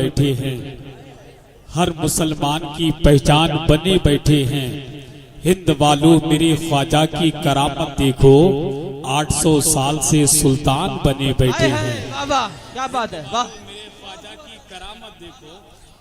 बैठे हैं, हर मुसलमान की पहचान बने बैठे हैं। हिंद वालों मेरे ख्वाजा की करामत देखो, 800 साल से सुल्तान बने बैठे हैं। वाह, क्या बात है, वाह। मेरे ख्वाजा की करामत देखो,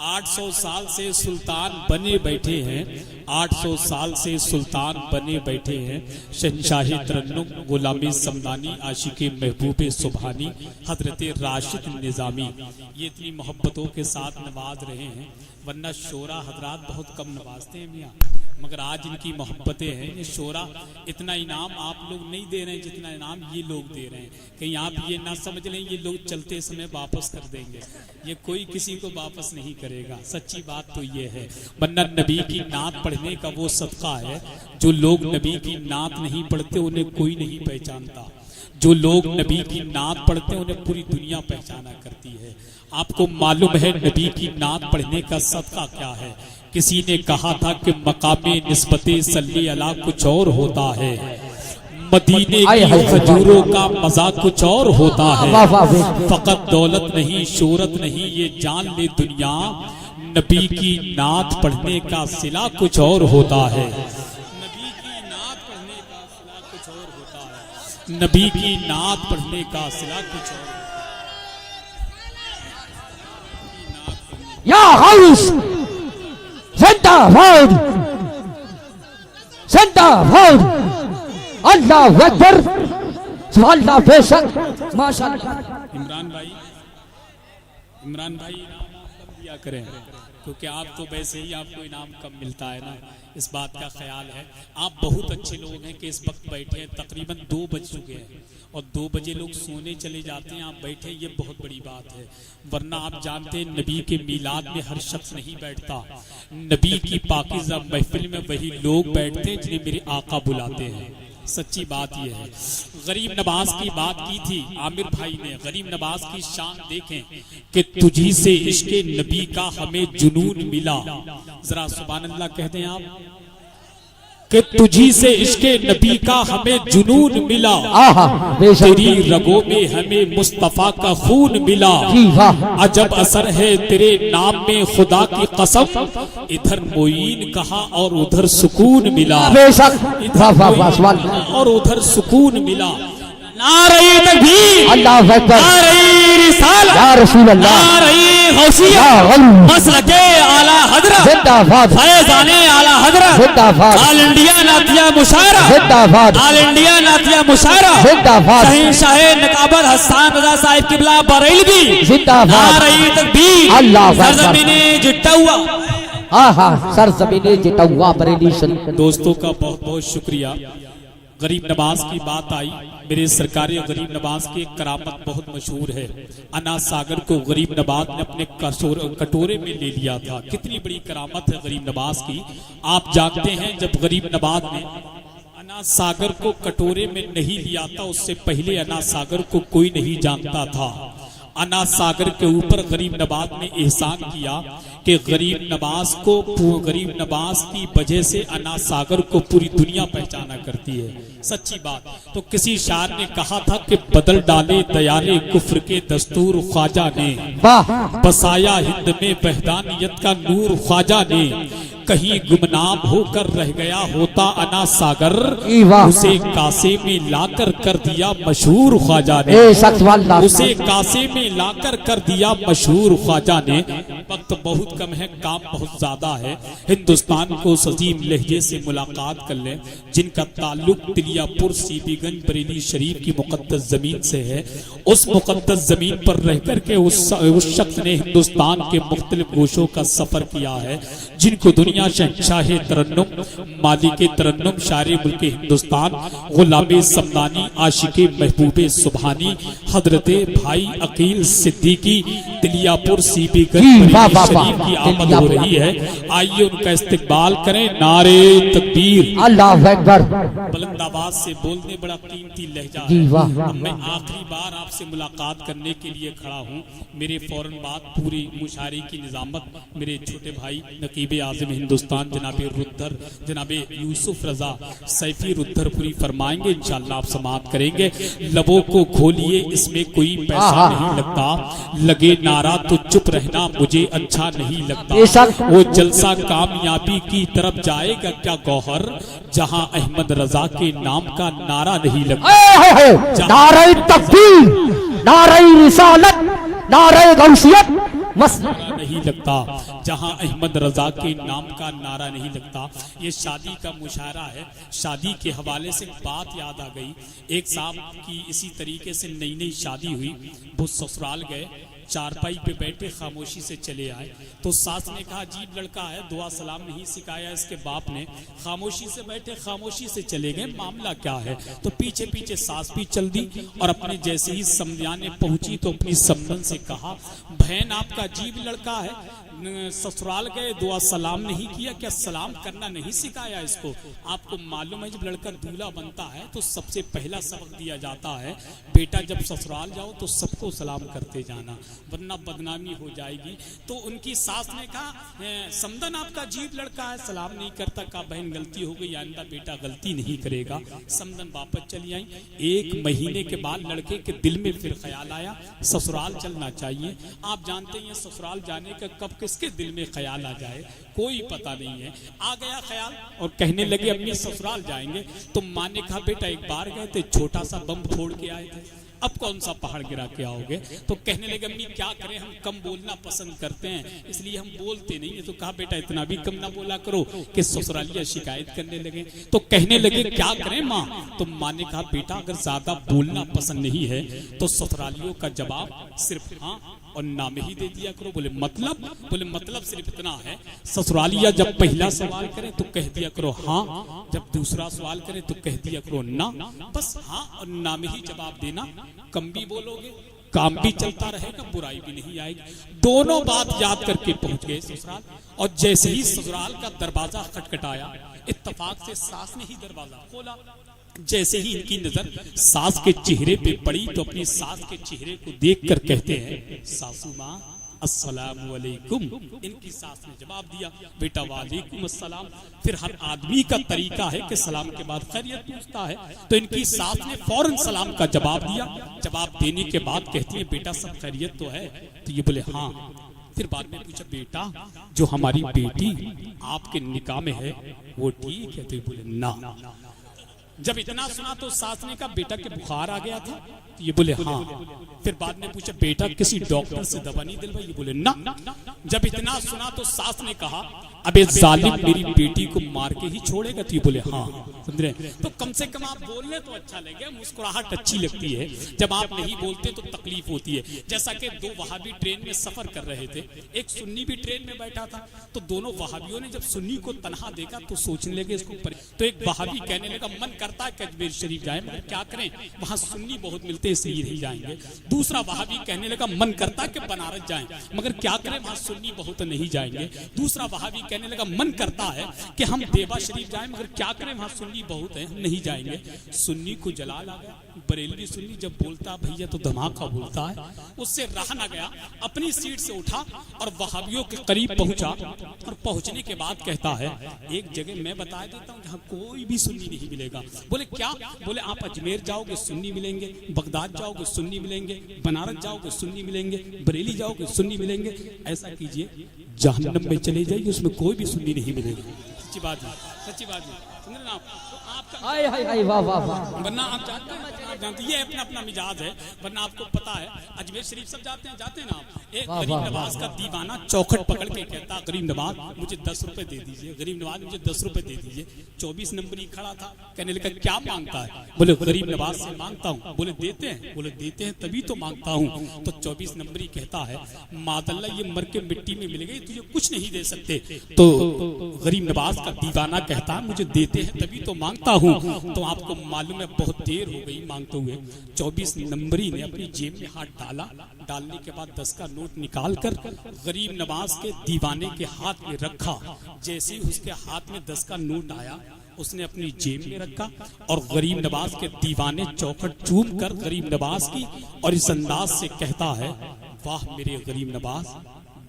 800 साल से सुल्तान बने बैठे हैं, 800 साल से सुल्तान बने बैठे हैं। शहंशाहे तरन्नुम गुलामी समदानी आशिके महबूबे सुबहानी हजरत राशिद निज़ामी, ये इतनी मोहब्बतों के साथ नवाज रहे हैं, वरना शोरा हजरात बहुत कम नवाजते हैं मियाँ, मगर आज इनकी मोहब्बतें हैं। ये शोरा इतना इनाम आप लोग नहीं दे रहे हैं जितना इनाम ये लोग दे रहे हैं। कहीं आप ये ना समझ लें ये लोग चलते समय वापस कर देंगे, ये कोई किसी को वापस नहीं करेगा। सच्ची बात तो ये है, वरना नबी की नात पढ़ने का वो सदका है। जो लोग नबी की नात नहीं पढ़ते उन्हें कोई नहीं पहचानता, जो लोग नबी की नात पढ़ते हैं उन्हें पूरी दुनिया पहचाना करती है। आपको मालूम है नबी की नात पढ़ने का सदका क्या है? किसी ने कहा था कि मकामे निस्बते सल्ली अला कुछ और होता है, मदीने की खजूरों का मजा कुछ और होता है। फकत दौलत नहीं शोहरत नहीं ये जान ले दुनिया, नबी की नात पढ़ने का सिला कुछ और होता है। नबी की नात पढ़ने का सिला कुछ और होता है, नबी की नात पढ़ने का सिला कुछ और। या गौस जिंदाबाद, जिंदाबाद, अल्लाह अकबर, अल्लाह बेशक, माशाअल्लाह। इमरान भाई इनाम आप कम दिया करें, क्योंकि आप तो वैसे ही आपको इनाम कम मिलता है ना, इस बात का ख्याल है। आप बहुत अच्छे लोग हैं कि इस वक्त बैठे हैं, तकरीबन 2 बज चुके हैं और 2 बजे लोग सोने चले जाते हैं, आप बैठे, ये बहुत बड़ी बात है। वरना आप जानते हैं नबी के मीलाद में हर शख्स नहीं बैठता, नबी की पाकीज़ा महफिल में वही लोग बैठते हैं जिन्हें मेरे आका बुलाते हैं। सच्ची बात यह है। गरीब नवाज की बात की थी आमिर भाई ने, गरीब नवाज की शान देखें कि तुझी से इश्के नबी का हमें जुनून मिला। जरा सुभान अल्लाह कह दें आप कि तुझी से इश्के नबी का हमें जुनून मिला, तेरी रगों में हमें मुस्तफा का खून मिला। अजब असर है तेरे नाम में खुदा की कसम, इधर मोइन कहा और उधर सुकून मिला, और उधर सुकून मिला। नारे तकबीर, अल्लाह अकबर, नारे रिसालत, या रसूल अल्लाह, नारे गौसिया, मसलके आला हजरत, जिंदाबाद, फैज़ाने आला हजरत, जिंदाबाद, ऑल इंडिया नातिया मुशायरा, जिंदाबाद, ऑल इंडिया नातिया मुशायरा, जिंदाबाद, शहंशाहे नकाबत हसन रज़ा साहिब किबला बरेलवी, जिंदाबाद, नारे तकबीर, अल्लाह अकबर, सरजमीने जिटौआ, सरजमीने जिटौआ बरेली। दोस्तों का बहुत बहुत शुक्रिया। गरीब नवाज की बात आई, मेरे सरकारी गरीब नवाज की एक करामत बहुत मशहूर है। अना सागर को गरीब नवाज ने अपने कटोरे में ले लिया था। कितनी बड़ी करामत है गरीब नवाज की। आप जानते हैं जब गरीब नवाज ने अना सागर को कटोरे में नहीं लिया था, उससे पहले अना सागर को कोई नहीं जानता था। अना सागर के ऊपर गरीब नवाज ने एहसान किया कि गरीब नवाज की वजह से अना सागर को पूरी दुनिया पहचाना करती है। सच्ची बात। तो किसी शायर ने कहा था कि बदल डाले दयाले कुफ्र के दस्तूर ख्वाजा ने, बसाया हिंद में वहदानियत का नूर ख्वाजा ने, कहीं गुमनाम होकर रह गया होता अना सागर, उसे कासे में लाकर कर दिया मशहूर ख्वाजा ने, उसे कासे में लाकर कर दिया मशहूर ख्वाजा ने। वक्त बहुत कम है, काम बहुत ज्यादा है। हिंदुस्तान को सजीम लहजे से मुलाकात कर लें जिनका ताल्लुक तिलियापुर सीबीगंज बरेली शरीफ की मुकद्दस जमीन से है। उस मुकद्दस जमीन पर रह कर के उस शख्स ने हिंदुस्तान के मुख्तलिफ गोशों का सफर किया है, जिनको दुनिया शहंशाहे तरन्नुम, मालिके तरन्नुम, शारे मुल्के हिंदुस्तान, गुलामे समदानी, आशिके महबूबे सुबहानी, हजरते भाई अकील सिद्दीकी, तिलियापुर सीबीगंज वाह, वाह, शरीफ की वाह। आमद हो रही है, आइए उनका इस्तकबाल करें। नारे तकबीर। अल्लाह अकबर। बुलंद आवाज से बोलने बड़ा कीमती लहजा जी है। वाह। अब मैं आखिरी बार आपसे मुलाकात करने के लिए खड़ा हूँ। मेरे फौरन बाद पूरी मुशायरे की निजामत मेरे छोटे भाई नकीब आज़म हिंदुस्तान जनाब रुद्धर, जनाब यूसुफ रजा सैफी रुद्धरपुरी फरमाएंगे। इंशाअल्लाह आप समाअत करेंगे। लबों को खोलिए, इसमें कोई पैसा नहीं लगता, लगे नारा तो चुप रहना मुझे अच्छा नहीं लगता। वो जलसा कामयाबी की तरफ जाएगा क्या गौहर, जहां अहमद रजा के नाम का नारा नहीं लगता। नारे तकबीर, नारे रिसालत, नारे गौसियत नहीं लगता, जहां अहमद रजा के नाम का नारा नहीं लगता। ये शादी का मुशायरा है। शादी के हवाले से बात याद आ गई। एक साहब की इसी तरीके से नई नई शादी हुई। वो ससुराल गए, चारपाई पे बैठे खामोशी से चले आए। तो सास ने कहा अजीब लड़का है, दुआ सलाम नहीं सिखाया इसके बाप ने। खामोशी से बैठे खामोशी से चले गए, मामला क्या है। तो पीछे पीछे सास भी चल दी और अपने जैसे ही समझाने पहुंची तो अपनी समधन से कहा बहन आपका अजीब लड़का है, ससुराल गए दुआ सलाम नहीं किया, क्या सलाम करना नहीं सिखाया इसको। आपको मालूम है जब लड़का दूल्हा बनता है तो सबसे पहला सबक दिया जाता है, बेटा जब ससुराल जाओ तो सबको सलाम करते जाना वरना बदनामी हो जाएगी। तो उनकी सास ने कहा समदन आपका अजीब लड़का है, सलाम नहीं करता। कहा बहन गलती हो गई, आइंदा बेटा गलती नहीं करेगा। समदन वापस चली आई। 1 महीने के बाद लड़के के दिल में फिर ख्याल आया ससुराल चलना चाहिए। आप जानते हैं ससुराल जाने का कब किसके दिल में ख्याल आ जाए कोई पता नहीं है। आ गया ख्याल और कहने लगे अपनी ससुराल जाएंगे। तो माँ ने कहा बेटा एक बार गए थे, छोटा सा बम फोड़ के आए थे, अब कौन सा पहाड़ गिरा के आओगे। तो कहने लगे अम्मी क्या करें, हम कम बोलना पसंद करते हैं इसलिए हम बोलते नहीं है। तो कहा बेटा इतना भी कम ना बोला करो कि ससुरालिया शिकायत करने लगे। तो कहने लगे क्या करें माँ। तो माँ ने कहा बेटा अगर ज्यादा बोलना पसंद नहीं है तो ससुरालियों का जवाब सिर्फ हाँ और ना में ही दे दिया करो। बोले मतलब सिर्फ इतना है, ससुरालिया जब पहला सवाल करे तो कह दिया करो हाँ, जब दूसरा सवाल करे तो कह दिया करो ना। बस हाँ और ना में ही जवाब देना, कम भी बोलोगे काम भी चलता रहेगा, बुराई भी नहीं आएगी। दोनों बात याद करके पहुंच गए ससुराल। और जैसे ही ससुराल का दरवाजा खटखटाया, इत्तेफाक से सास ने ही दरवाजा खोला। जैसे ही इनकी नजर सास के चेहरे पे पड़ी तो अपनी सास के चेहरे को देखकर कहते हैं सासू माँ अस्सलामु अलैकुम। इनकी सास ने जवाब दिया बेटा वालेकुम अस्सलाम। फिर हर आदमी का तरीका है कि सलाम के बाद खैरियत पूछता है। तो इनकी सास ने फौरन सलाम का जवाब दिया। जवाब देने के बाद कहती है बेटा सब खैरियत तो है। तो ये बोले हाँ। फिर बाद में पूछा बेटा जो हमारी बेटी आपके निकाह में है वो ठीक है। तो ये बोले ना। जब इतना सुना तो सास ने कहा बेटा के बुखार आ गया था। ये बोले हाँ। फिर बाद में पूछा बेटा किसी डॉक्टर से दवा नहीं दिलवाई। ये बोले ना। जब इतना सुना तो सास ने कहा अबे जालिम मेरी बेटी को मार के ही छोड़ेगा। तो ये बोले हाँ। समझ रहे। तो कम से कम आप बोलने तो अच्छा लगे, मुस्कुराहट अच्छी लगती है। जब आप नहीं बोलते तो तकलीफ होती है। जैसा कि 2 वहाबी ट्रेन में सफर कर रहे थे, एक सुन्नी भी ट्रेन में बैठा था। तो दोनों वहाबियों ने जब सुन्नी को तनहा देखा तो सोचने लगे इसको तो एक वहाबी कहने लगा मन करता है कि अजमेर शरीफ जाए मगर क्या करें वहां सुन्नी बहुत मिलते इसलिए नहीं जाएंगे। दूसरा वहाबी कहने लगा मन करता है कि बनारस जाएं मगर क्या करें वहां सुन्नी बहुत नहीं जाएंगे। दूसरा वहाबी कहने लगा मन करता है कि हम देवा शरीफ जाएं मगर क्या करें वहां सुन्नी बहुत है, हम नहीं जाएंगे। सुन्नी को जलाल आ गया। बरेलवी सुन्नी जब बोलता भैया तो धमाका बोलता है। उससे रहा ना गया, अपनी सीट से उठा और वहाबियों के करीब पहुंचा। और पहुंचने के बाद कहता है एक जगह मैं बता देता हूं जहां कोई भी सुन्नी नहीं मिलेगा। बोले क्या। बोले आप अजमेर जाओगे सुन्नी मिलेंगे, बगदाद जाओगे सुन्नी मिलेंगे, बनारस जाओगे सुन्नी मिलेंगे, बरेली जाओगे सुन्नी मिलेंगे। ऐसा कीजिए जहन्नम में चले जाइए, उसमें कोई भी सुन्नी नहीं मिलेगा। सच्ची बात है, सच्ची बात है। सुन रहे आप हाय हाय हाय वाह वाह वाह। वरना आप जानते हैं, आप जानते हैं ये अपना अपना मिजाज है। वरना आपको पता है अजमेर शरीफ सब जाते हैं ना आप। एक गरीब नवाज का दीवाना चौखट पकड़ के कहता गरीब नवाज मुझे 10 रुपए दे दीजिए, गरीब नवाज मुझे 10 रुपए दे दीजिए। 24 नंबर ही खड़ा था। कहने लगा क्या मांगता है। बोले गरीब नवाज से मांगता हूँ। बोले देते हैं। बोले देते हैं तभी तो मांगता हूँ। तो 24 नंबर ही कहता है मादल्ला ये मर के मिट्टी में मिल गई, तुझे कुछ नहीं दे सकते। तो गरीब नवाज का दीवाना कहता है मुझे देते देते हैं तभी तो मांगता हूँ। तो आपको मालूम है बहुत देर हो गई मांगते हुए। 24 नंबरी ने अपनी जेब में हाथ डाला, डालने के बाद 10 का नोट निकाल कर गरीब नवाज के दीवाने के हाथ में रखा। जैसे ही उसके हाथ में 10 का नोट आया, उसने अपनी जेब में रखा और गरीब नवाज के दीवाने चौखट चूम कर गरीब नवाज की और इस अंदाज से कहता है, वाह मेरे गरीब नवाज,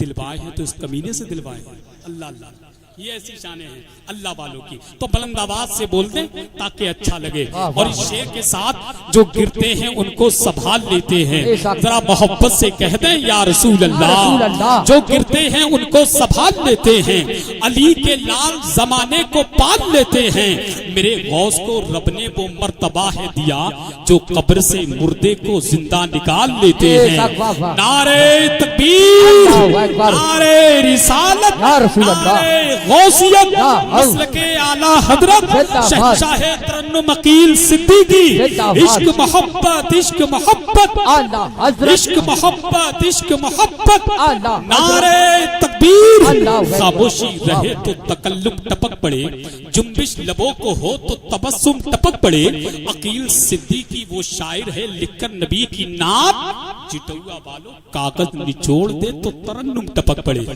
दिलवाए हैं तो इस कमीने से दिलवाए हैं। अल्लाह अल्लाह, ये ऐसी शाने हैं अल्लाह वालों की। तो बुलंद आवाज से बोल दें ताकि अच्छा लगे। और इस शेर के साथ जो गिरते हैं उनको संभाल लेते हैं। जरा मोहब्बत से कह दें या रसूल अल्लाह। जो गिरते हैं उनको संभाल लेते हैं, अली के लाल जमाने को पाल लेते हैं। मेरे गौस को रब ने वो मर्तबा है दिया जो कब्र से मुर्दे को जिंदा निकाल लेते हैं। नारे तकबीर, नारे रिसालत, नारे गौसियत, मसलके आला हजरत शहंशाह तरन्नुम अकील सिद्दीकी। इश्क मोहब्बत, इश्क मोहब्बत, इश्क मोहब्बत, इश्क मोहब्बत। नारे तकबीर। खामोशी रहे तो तकल्लुम टपक पड़े, जुम्बिश लबों को हो तो तबस्सुम टपक पड़े। अकील सिद्दीकी वो शायर है लिखकर नबी की नात, चिटौआ वालों कागज निचोड़ दे तो तरन्नुम टपक पड़े।